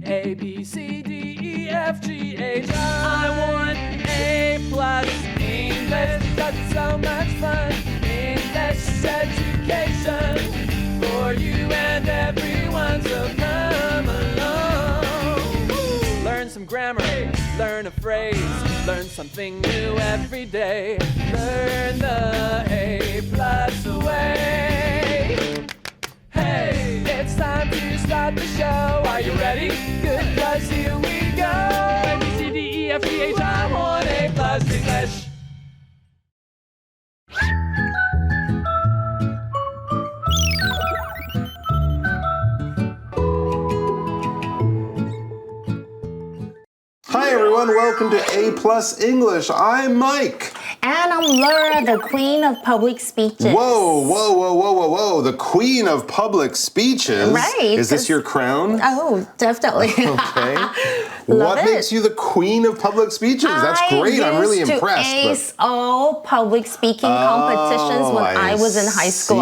A, B, C, D, E, F, G, H, I want A+ English because it's so much fun. English education for you and everyone, so come along. Learn some grammar, learn a phrase, learn something new every day. Learn the A+ way. Hey, it's time to start the show. Are you ready? Good, 'cause here we go. A, B, C, D, E, F, G, H, I want A+ English. Hi everyone, welcome to A+ English. I'm Mike. And I'm Laura, the queen of public speeches. Whoa. The queen of public speeches. Right. Is this your crown? Oh, definitely. Okay. Love what makes you the queen of public speeches? That's great. I'm really impressed. I used to ace all public speaking competitions when I was in high school.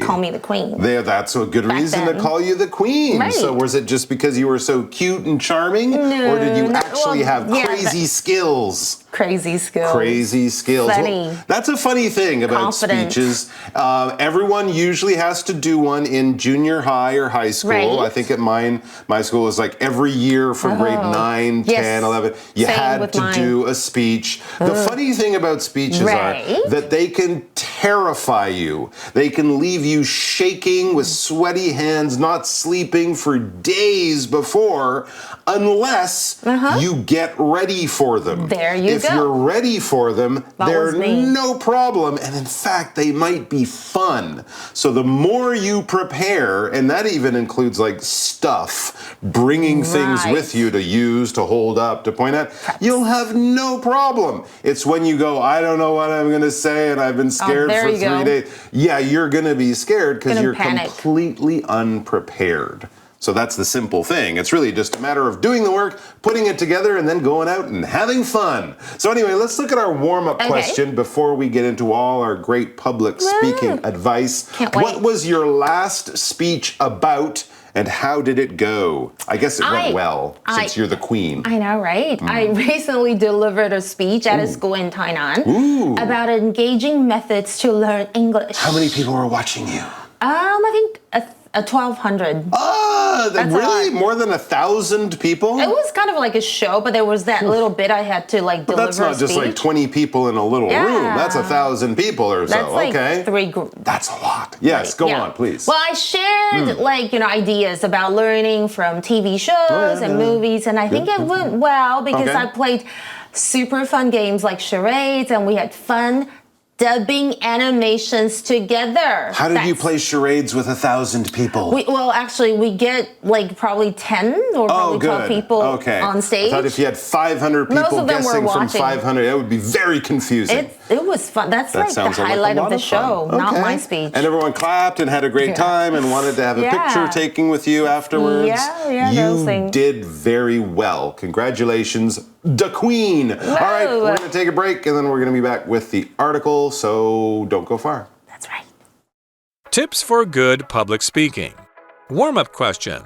Call me the queen. That's a good reason to call you the queen. Right. So was it just because you were so cute and charming? No, or did you actually have crazy skills? Crazy skills. Crazy skills. Funny. Well, that's a funny thing about speeches. Everyone usually has to do one in junior high or high school. Right. I think at my school was like every year from grade 9, 10, 11, you had to do a speech. The funny thing about speeches are that they can terrify you. They can leave you shaking with sweaty hands, not sleeping for days before, unless you get ready for them. There you If you're ready for them, they're no problem. And in fact, they might be fun. So the more you prepare, and that even includes like stuff, bringing things with you to use, to hold up, to point at, you'll have no problem. It's when you go, I don't know what I'm going to say, and I've been scared for 3 days. Yeah, you're going to be scared because you're completely unprepared. So that's the simple thing. It's really just a matter of doing the work, putting it together, and then going out and having fun. So anyway, let's look at our warm-up question before we get into all our great public speaking advice. What was your last speech about, and how did it go? I guess it went well, since you're the queen. I know, right? I recently delivered a speech at a school in Tainan about engaging methods to learn English. How many people were watching you? I think 1,200. Really? More than 1,000 people? It was kind of like a show, but there was that little bit I had to like deliver a speech. That's not just like 20 people in a little room. That's 1,000 people or so. That's like okay. 3 groups. That's a lot. Yes, go on, please. Well, I shared ideas about learning from TV shows and movies, and I think it went well because I played super fun games like charades, and we had fun dubbing animations together. How did you play charades with 1,000 people? We get like probably 10 or probably 12 people on stage. I thought if you had 500 people guessing from 500, that would be very confusing. It was fun. That's like the highlight of the show, not my speech. And everyone clapped and had a great time and wanted to have a picture taken with you afterwards. You did very well. Congratulations, the queen. Whoa. All right, we're going to take a break and then we're going to be back with the article, so don't go far. That's right. Tips for good public speaking. Warm-up question.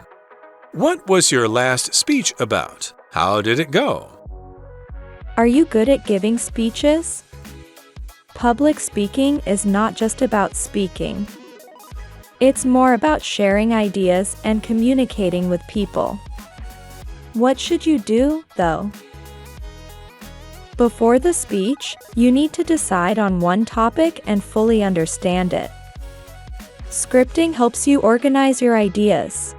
What was your last speech about? How did it go? Are you good at giving speeches? Public speaking is not just about speaking. It's more about sharing ideas and communicating with people. What should you do, though? Before the speech, you need to decide on one topic and fully understand it. Scripting helps you organize your ideas.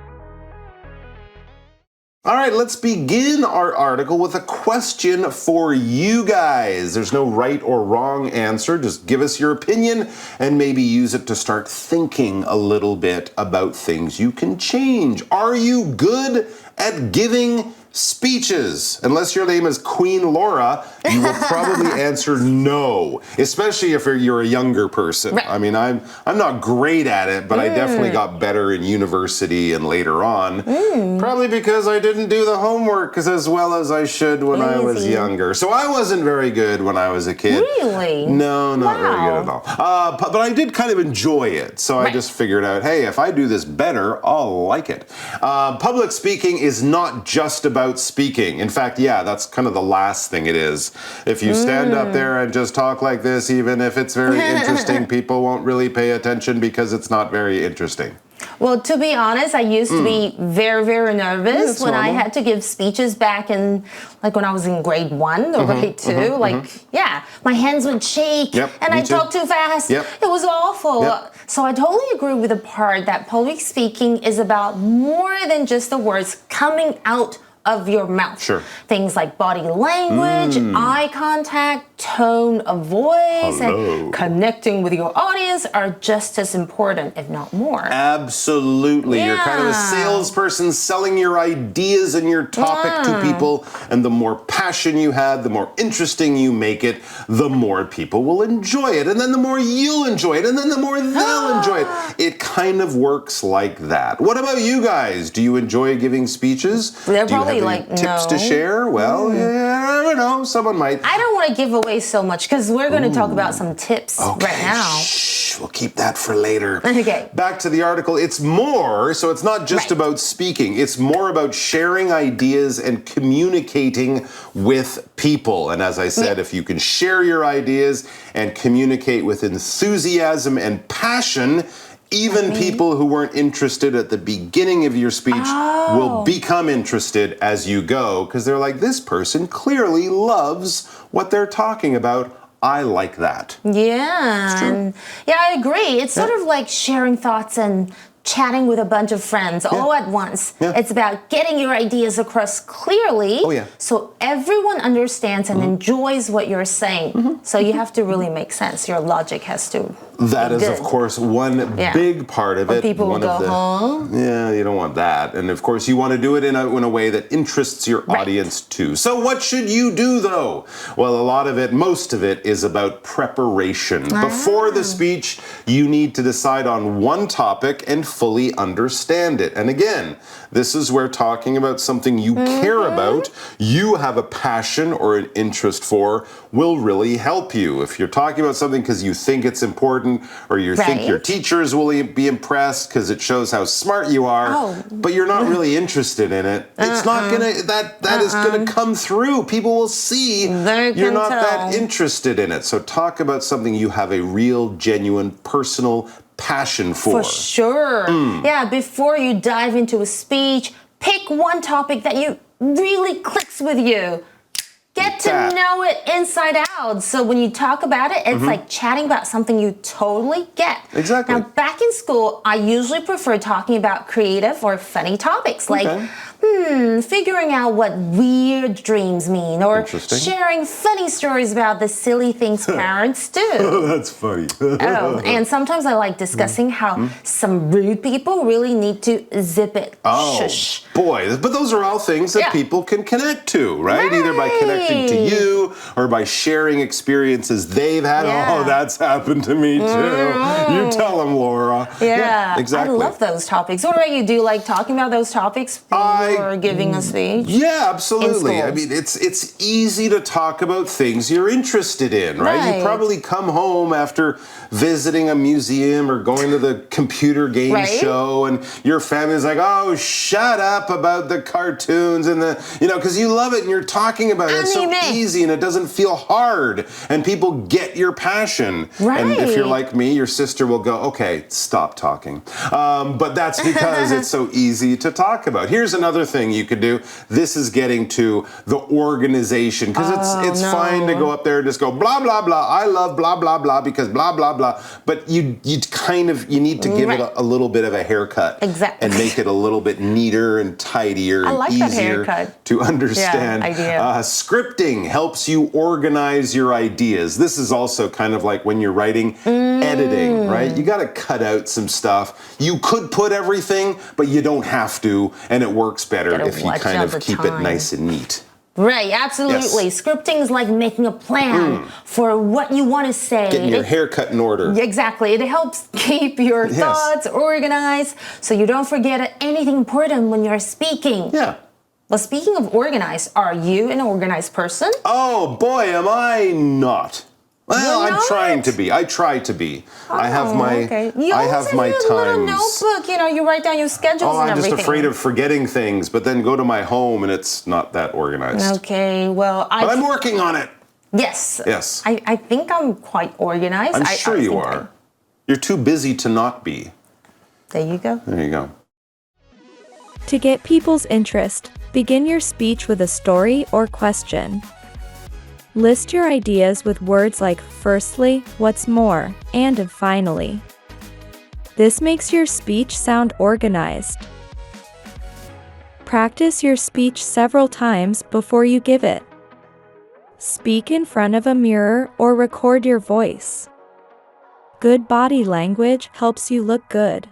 All right, let's begin our article with a question for you guys. There's no right or wrong answer. Just give us your opinion and maybe use it to start thinking a little bit about things you can change. Are you good at giving speeches. Unless your name is Queen Laura, you will probably answer no, especially if you're a younger person. Right. I mean, I'm not great at it, but I definitely got better in university and later on. Probably because I didn't do the homework as well as I should when I was younger. So I wasn't very good when I was a kid. Really? No, not very good at all. But I did kind of enjoy it. So I just figured out, hey, if I do this better, I'll like it. Public speaking is not just about speaking. In fact, yeah, that's kind of the last thing it is. If you stand up there and just talk like this, even if it's very interesting, people won't really pay attention because it's not very interesting. Well, to be honest, I used to be very, very nervous when I had to give speeches back in, like when I was in grade 1 or grade 2. My hands would shake and I'd talk too fast. It was awful. So I totally agree with the part that public speaking is about more than just the words coming out of your mouth. Sure. Things like body language, eye contact, tone of voice, and connecting with your audience are just as important, if not more. Absolutely. You're kind of a salesperson selling your ideas and your topic to people, and the more passion you have, the more interesting you make it, the more people will enjoy it, and then the more you'll enjoy it, and then the more they'll enjoy it. It kind of works like that. What about you guys? Do you enjoy giving speeches? They're Do you have any tips to share? Well, I don't know. Someone might. I don't want to give away so much because we're going to talk about some tips right now. Shh, we'll keep that for later. Okay. Back to the article. It's more, so it's not just about speaking. It's more about sharing ideas and communicating with people. And as I said, if you can share your ideas and communicate with enthusiasm and passion, even people who weren't interested at the beginning of your speech will become interested as you go because they're like, this person clearly loves what they're talking about. I like that. Yeah. I agree. It's sort of like sharing thoughts and chatting with a bunch of friends all at once. It's about getting your ideas across clearly so everyone understands and enjoys what you're saying. So you have to really make sense. Your logic has to That is, of course, one big part of it. People will go, Yeah, you don't want that. And of course, you want to do it in a way that interests your audience too. So what should you do though? Well, a lot of it, most of it, is about preparation. Before the speech, you need to decide on one topic and fully understand it. And again, this is where talking about something you care about, you have a passion or an interest for, will really help you. If you're talking about something because you think it's important or you think your teachers will be impressed because it shows how smart you are, but you're not really interested in it, it's not gonna, that is gonna come through. People will see you're not that interested in it. So talk about something you have a real, genuine, personal passion for. For sure. Yeah, before you dive into a speech, pick one topic that you really clicks with you. Get to know it inside out. So when you talk about it, it's like chatting about something you totally get. Exactly. Now, back in school, I usually prefer talking about creative or funny topics like figuring out what weird dreams mean or sharing funny stories about the silly things parents do. That's funny. And sometimes I like discussing how some rude people really need to zip it. Shush. Boy, but those are all things that people can connect to, right? Either by connecting to you or by sharing experiences they've had. Oh, that's happened to me too. You tell them, Laura. Yeah, exactly. I love those topics. What about you? Do you like talking about those topics or giving a speech? Yeah, absolutely. I mean, it's easy to talk about things you're interested in, right? You probably come home after visiting a museum or going to the computer game show and your family's like, oh, shut up about the cartoons and the, because you love it and you're talking about it. It's so easy and it doesn't feel hard and people get your passion. And if you're like me, your sister will go, okay, stop talking. But that's because it's so easy to talk about. Here's another thing you could do. This is getting to the organization because it's fine to go up there and just go blah, blah, blah. I love blah, blah, blah because blah, blah, blah. But you need to give it a little bit of a haircut and make it a little bit neater and tidier and easier to understand. Scripting helps you organize your ideas. This is also kind of like when you're writing editing, right? You got to cut out some stuff. You could put everything, but you don't have to, and it works better if you kind of keep it nice and neat. Right, absolutely. Yes. Scripting is like making a plan for what you want to say. Getting your hair cut in order. Exactly. It helps keep your thoughts organized so you don't forget anything important when you're speaking. Yeah. Well, speaking of organized, are you an organized person? Oh, boy, am I not. Well, I'm trying to be. I try to be. I have my times. Little notebook, you write down your schedules and everything. I'm just afraid of forgetting things, but then go to my home and it's not that organized. Okay, well, But I'm working on it. Yes. Yes. I think I'm quite organized. I'm sure you are. You're too busy to not be. There you go. There you go. To get people's interest, begin your speech with a story or question. List your ideas with words like firstly, what's more, and finally. This makes your speech sound organized. Practice your speech several times before you give it. Speak in front of a mirror or record your voice. Good body language helps you look good.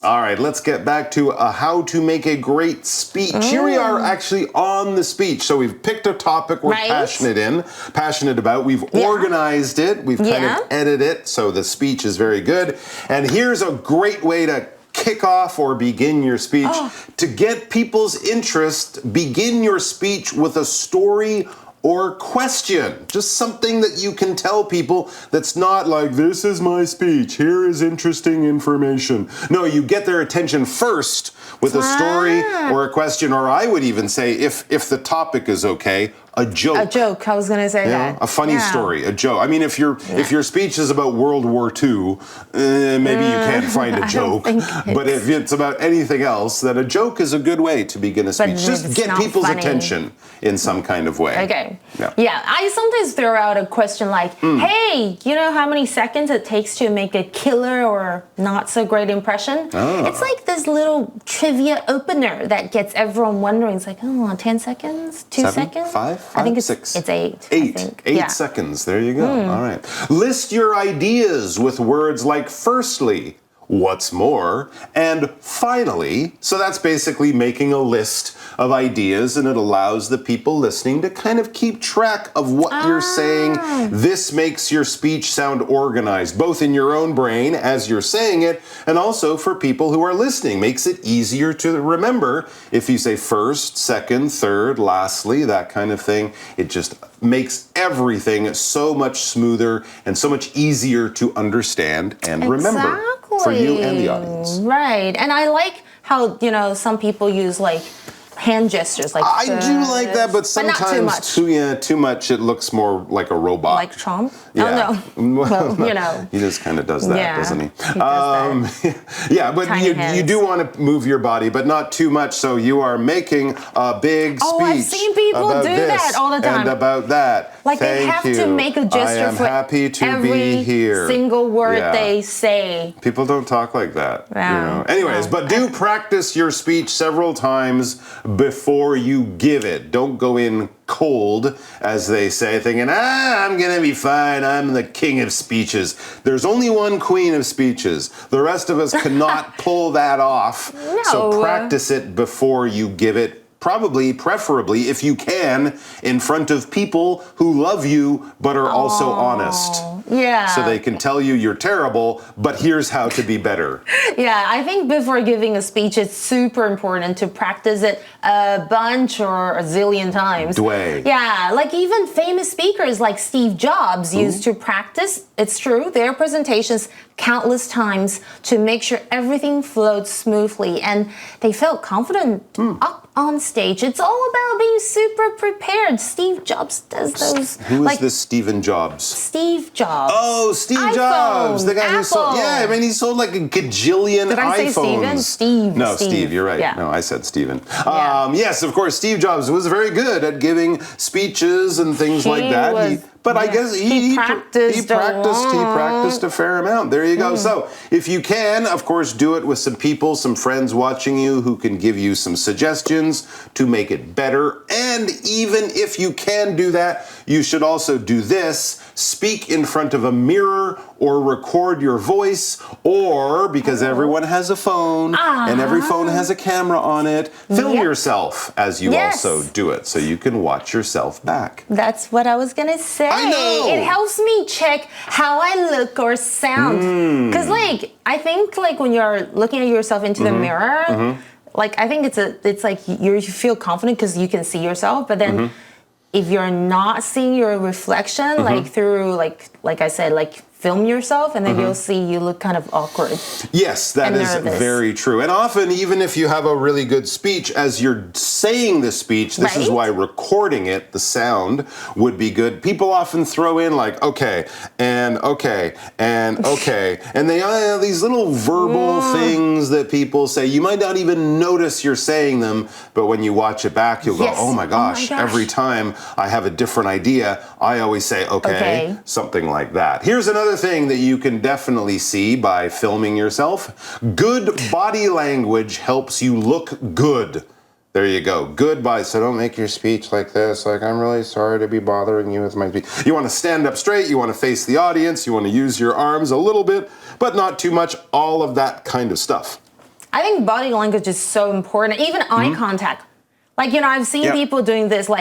All right, let's get back to how to make a great speech. Here we are actually on the speech. So we've picked a topic we're passionate about. We've organized it. We've kind of edited it. So the speech is very good. And here's a great way to kick off or begin your speech. To get people's interest, begin your speech with a story or question. Just something that you can tell people that's not like, this is my speech, here is interesting information. No, you get their attention first with a story or a question, or I would even say, if the topic is okay, a joke. A joke, I was going to say that. A funny story, a joke. I mean, if your speech is about World War II, maybe you can't find a joke. But if it's about anything else, then a joke is a good way to begin a speech. Just get people's attention in some kind of way. Okay. Yeah, I sometimes throw out a question like, hey, you know how many seconds it takes to make a killer or not so great impression? It's like this little trivia opener that gets everyone wondering. It's like, 10 seconds? 2 seconds? 5? I think it's 6. It's 8. 8 seconds. There you go. All right. List your ideas with words like firstly, what's more, and finally. So that's basically making a list of ideas, and it allows the people listening to kind of keep track of what you're saying. This makes your speech sound organized, both in your own brain as you're saying it, and also for people who are listening. Makes it easier to remember if you say first, second, third, lastly, that kind of thing. It just makes everything so much smoother and so much easier to understand and remember for you and the audience. Right. And I like how, some people use like hand gestures. Like I do like that, but sometimes too much, it looks more like a robot. Like Trump? Yeah. Oh, no. Well, He just kind of does that, doesn't he? He does that. Yeah, but you do want to move your body, but not too much, so you are making a big speech. Oh, I've seen people do that all the time. And about that. Like they have to make a gesture for happy to every be here. Single word they say. People don't talk like that. Anyways, but do practice your speech several times before you give it. Don't go in cold, as they say, thinking, I'm going to be fine. I'm the king of speeches. There's only one queen of speeches. The rest of us cannot pull that off. No. So practice it before you give it. Preferably, if you can, in front of people who love you but are also honest. Yeah. So they can tell you you're terrible, but here's how to be better. Yeah, I think before giving a speech, it's super important to practice it a bunch or a zillion times. Yeah, like even famous speakers like Steve Jobs used to practice, it's true, their presentations countless times to make sure everything flowed smoothly and they felt confident up on stage. It's all about being super prepared. Steve Jobs does those. Who is this Steven Jobs? Steve Jobs. Oh, Steve Jobs, the guy who sold. Yeah, I mean, he sold like a gajillion Did I iPhones. Say Steven? Steve. No, Steve. You're right. Yeah. No, I said Steven. Yes, of course, Steve Jobs was very good at giving speeches and things like that. But I guess he practiced a fair amount. There you go. So if you can, of course, do it with some people, some friends watching you who can give you some suggestions to make it better. And even if you can do that, you should also do this. speak in front of a mirror or record your voice, or because everyone has a phone and every phone has a camera on it, film yourself as you also do it so you can watch yourself back. That's what I was gonna say. I know. It helps me check how I look or sound. Because like, I think like when you're looking at yourself into the mirror, like I think it's like you feel confident because you can see yourself, but then if you're not seeing your reflection, like through like I said, like film yourself and then you'll see you look kind of awkward. Yes, that is nervous. very true. And often, even if you have a really good speech, as you're saying the speech, this is why recording it, the sound, would be good. People often throw in like, okay, and okay, and okay. And they have these little verbal things that people say. You might not even notice you're saying them, but when you watch it back, you'll go, oh my gosh, every time I have a different idea, I always say, okay, something like that. Here's another thing that you can definitely see by filming yourself. Good body language helps you look good. There you go. Good body. So don't make your speech like this. Like, I'm really sorry to be bothering you with my speech. You want to stand up straight. You want to face the audience. You want to use your arms a little bit, but not too much. All of that kind of stuff. I think body language is so important. Even eye contact. Like, you know, I've seen people doing this, or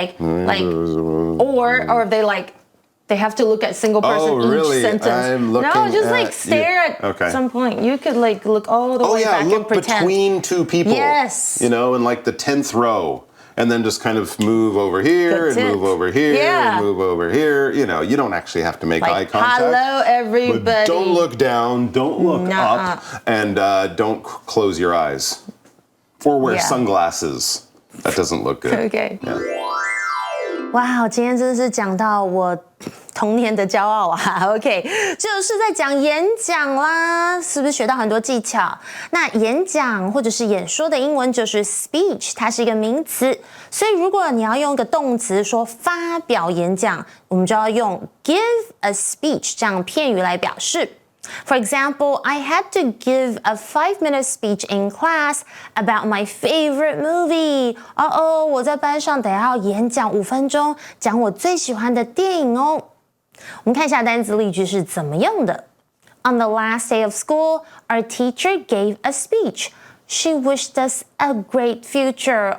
they have to look at single person each sentence. I'm looking no, just at like stare at some point. You could like look all the way back and pretend. Between two people. Yes. You know, in like the 10th row. And then just kind of move over here and move over here and move over here. You know, you don't actually have to make eye contact. Hello, everybody. But don't look down, don't look up, and don't close your eyes. Or wear sunglasses. That doesn't look good. Okay. Wow, 今天真的是讲到我童年的骄傲啊 ，OK， 就是在讲演讲啦，是不是学到很多技巧？那演讲或者是演说的英文就是 speech， 它是一个名词，所以如果你要用一个动词说发表演讲，我们就要用 give a speech 这样片语来表示。For example, I had to give a 5-minute speech in class about my favorite movie. 我在班上得要演讲5分钟，讲我最喜欢的电影哦。我们看一下单词例句是怎么用的。On the last day of school, our teacher gave a speech. She wished us a great future.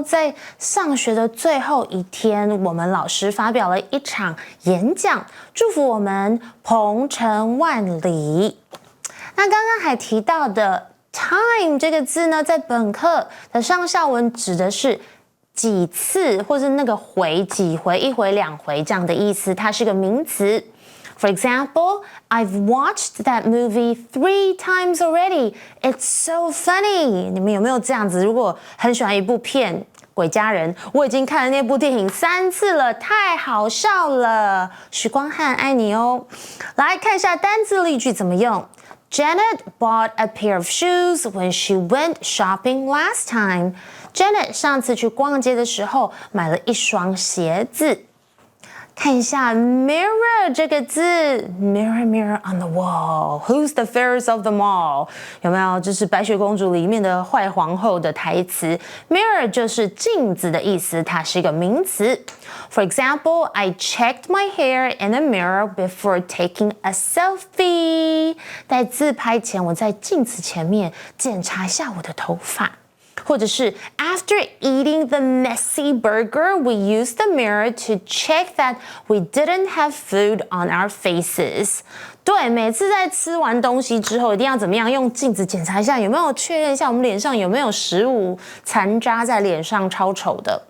在上学的最后一天，我们老师发表了一场演讲，祝福我们鹏程万里。那刚刚还提到的 time 这个字呢，在本课的上下文指的是几次，或是那个回几回、1回、2回这样的意思，它是个名词。For example, I've watched that movie 3 times already. It's so funny. 你们有没有这样子？如果很喜欢一部片《鬼家人》，我已经看了那部电影3次了，太好笑了。许光汉爱你哦。来看一下单字例句怎么用。Janet bought a pair of shoes when she went shopping last time. Janet 上次去逛街的时候买了一双鞋子。看一下 mirror 这个字 ，mirror mirror on the wall. Who's the fairest of them all? 有没有？这是白雪公主里面的坏皇后的台词。Mirror 就是镜子的意思，它是一个名词。For example, I checked my hair in a mirror before taking a selfie. 在自拍前，我在镜子前面检查一下我的头发。或者是 After eating the messy burger, we used the mirror to check that we didn't have food on our faces. 对，每次在吃完东西之后，一定要怎么样？用镜子检查一下有没有确认一下我们脸上有没有食物残渣在脸上，超丑的。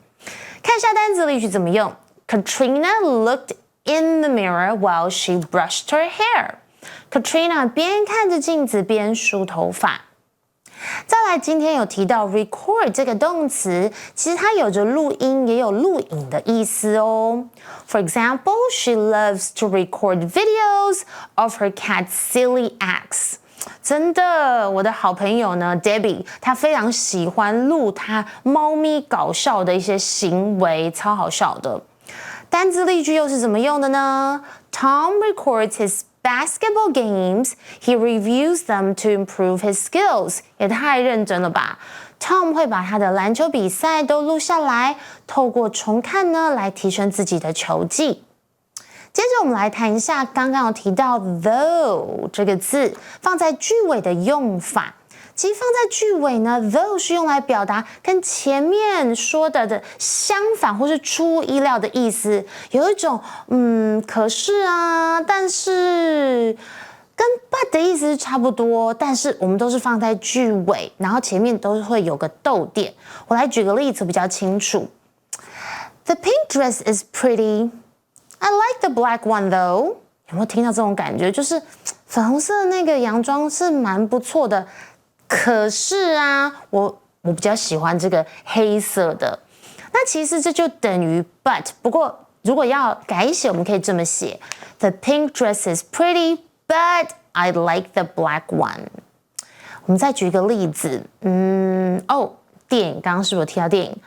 看一下单词例句怎么用。Katrina looked in the mirror while she brushed her hair. Katrina 边看着镜子边梳头发。再来，今天有提到 record 这个动词，其实它有着录音也有录影的意思哦。For example, she loves to record videos of her cat's silly acts. 真的，我的好朋友呢 Debbie， 她非常喜欢录她猫咪搞笑的一些行为，超好笑的。单字例句又是怎么用的呢？ Tom records his basketball games, he reviews them to improve his skills. 也太认真了吧 Tom 会把他的篮球比赛都录下来，透过重看呢来提升自己的球技。接着我们来谈一下刚刚有提到 though 这个字放在句尾的用法。其实放在句尾呢 though 是用来表达跟前面说的相反或是出乎意料的意思，有一种可是啊，但是跟 but 的意思是差不多，但是我们都是放在句尾，然后前面都会有个逗点。我来举个例子比较清楚。The pink dress is pretty. I like the black one though. 有没有听到这种感觉？就是粉红色的那个洋装是蛮不错的，可是啊，我比较喜欢这个黑色的。那其实这就等于 but， 不过如果要改写，我们可以这么写 ：The pink dress is pretty, but I like the black one。我们再举一个例子，电影，刚刚是不是有提到电影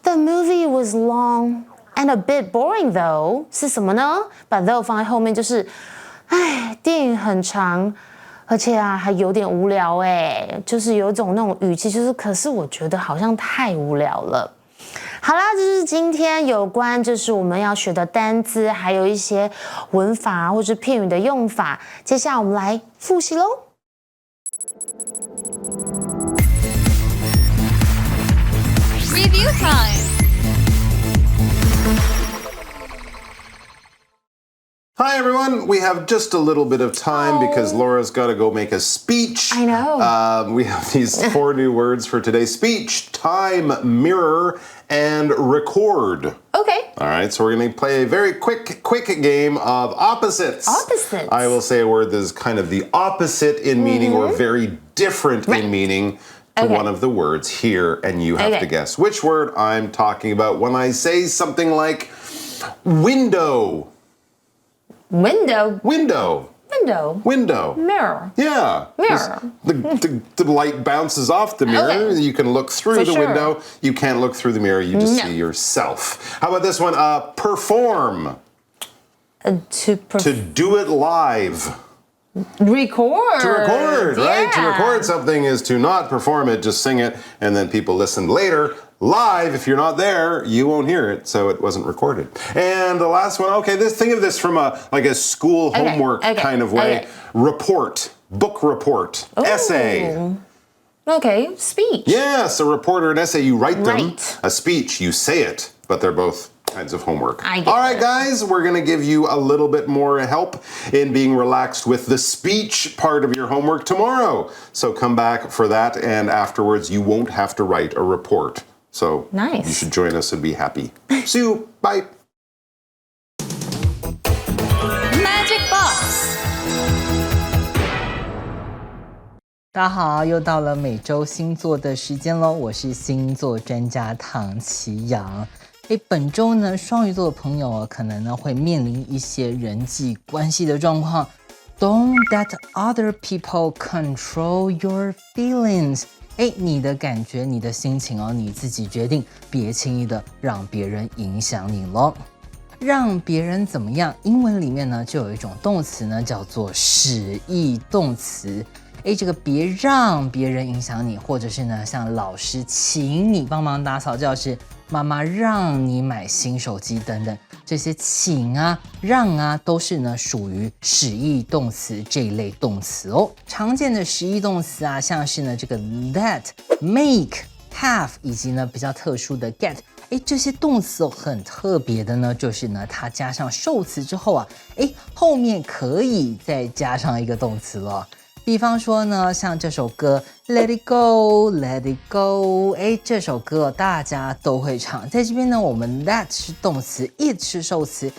？The movie was long and a bit boring though， 是什么呢？把 though 放在后面就是，电影很长。而且啊，还有点无聊就是有一种那种语气，就是可是我觉得好像太无聊了。好啦，这是今天有关就是我们要学的单字，还有一些文法或是片语的用法。接下来我们来复习喽。Review time. Hi, everyone. We have just a little bit of time because Laura's got to go make a speech. I know. We have these 4 new words for today's speech: time, mirror, and record. Okay. All right, so we're going to play a very quick game of opposites. Opposites. I will say a word that is kind of the opposite in meaning or very different in meaning to one of the words here, and you have to guess which word I'm talking about when I say something like window. Window. Window. Window. Window. Mirror. Yeah. Mirror. The light bounces off the mirror. You can look through the window. You can't look through the mirror. You just see yourself. How about this one? Perform. To do it live. Record. To record, right? To record something is to not perform it, just sing it, and then people listen later. Live, if you're not there, you won't hear it, so it wasn't recorded. And the last one, think of this from a school homework kind of way. Report, book report, essay. Okay, speech. Yes, a report or an essay, you write them. Right. A speech, you say it, but they're both kinds of homework. I get All right, it. guys, we're going to give you a little bit more help in being relaxed with the speech part of your homework tomorrow. So come back for that, and afterwards you won't have to write a report. So nice. You should join us and be happy. See you. Bye. Magic Box. 大家好，又到了每周星座的时间咯，我是星座专家唐奇阳。本周呢，双鱼座的朋友可能呢会面临一些人际关系的状况。Don't let other people control your feelings。你的感觉、你的心情你自己决定，别轻易的让别人影响你咯。让别人怎么样？英文里面呢就有一种动词呢叫做使役动词。这个别让别人影响你，或者是呢像老师请你帮忙打扫教室，妈妈让你买新手机等等，这些请啊、让啊都是呢属于使役动词这一类动词哦。常见的使役动词啊，像是呢这个 let、make、have 以及呢比较特殊的 get。这些动词很特别的呢，就是呢它加上受词之后啊，后面可以再加上一个动词了。比方说呢，像这首歌 Let It Go Let It Go， 这首歌大家都会唱。在这边呢，我们 that 是动词， it 是受词，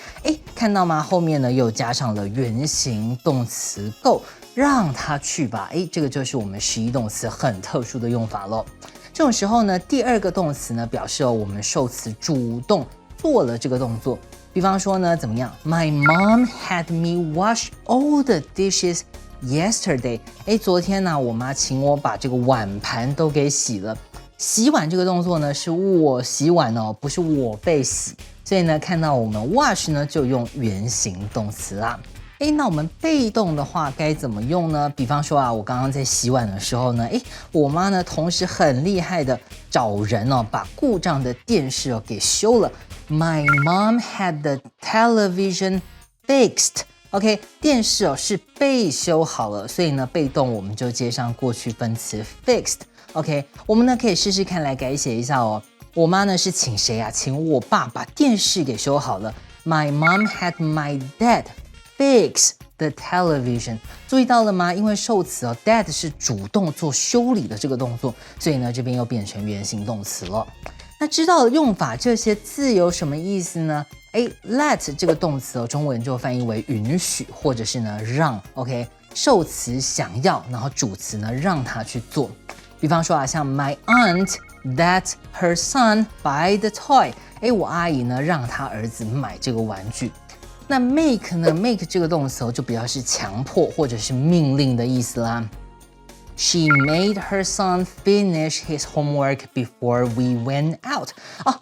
看到吗？后面呢又加上了原形动词 go， 让它去吧。这个就是我们使役动词很特殊的用法咯。这种时候呢，第二个动词呢表示我们受词主动做了这个动作。比方说呢，怎么样 ？My mom had me wash all the dishes yesterday。昨天呢，我妈请我把这个碗盘都给洗了。洗碗这个动作呢，是我洗碗哦，不是我被洗。所以呢，看到我们 wash 呢，就用原形动词啦。那我们被动的话该怎么用呢？比方说啊，我刚刚在洗碗的时候呢，我妈呢同时很厉害的找人把故障的电视给修了。My mom had the television fixed。OK， 电视是被修好了，所以呢，被动我们就接上过去分词 fixed。OK， 我们呢可以试试看来改写一下哦。我妈呢是请谁啊？请我爸把电视给修好了。My mom had my dad fix the television。注意到了吗？因为受词dad 是主动做修理的这个动作，所以呢这边又变成原形动词了。那知道了用法，这些字有什么意思呢？let 这个动词中文就翻译为允许或者是呢让。OK， 受词想要，然后主词呢让他去做。比方说像 My aunt that her son buy the toy。我阿姨呢让她儿子买这个玩具。那 make 呢 make 这个动词就比较是强迫或者是命令的意思啦。She made her son finish his homework before we went out。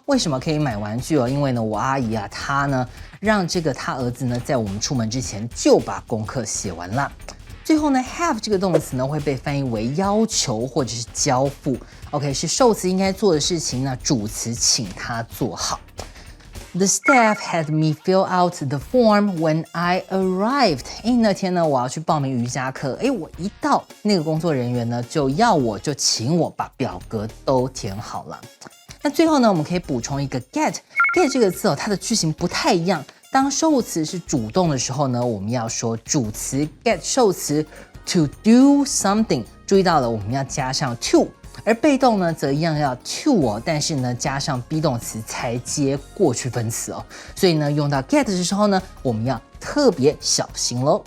为什么可以买玩具因为呢，我阿姨她呢让她儿子呢在我们出门之前就把功课写完了。最后呢 have 这个动词呢会被翻译为要求或者是交付。OK， 是受词应该做的事情呢，主词请他做好。The staff had me fill out the form when I arrived。那天呢，我要去报名瑜伽课。我一到，那个工作人员呢就请我把表格都填好了。那最后呢，我们可以补充一个 get。get 这个字它的句型不太一样。当受词是主动的时候呢，我们要说主词 get 受词 to do something。注意到了，我们要加上 to。而被动呢，则一样要 to 但是呢，加上 be 动词才接过去分词所以呢，用到 get 的时候呢，我们要特别小心咯。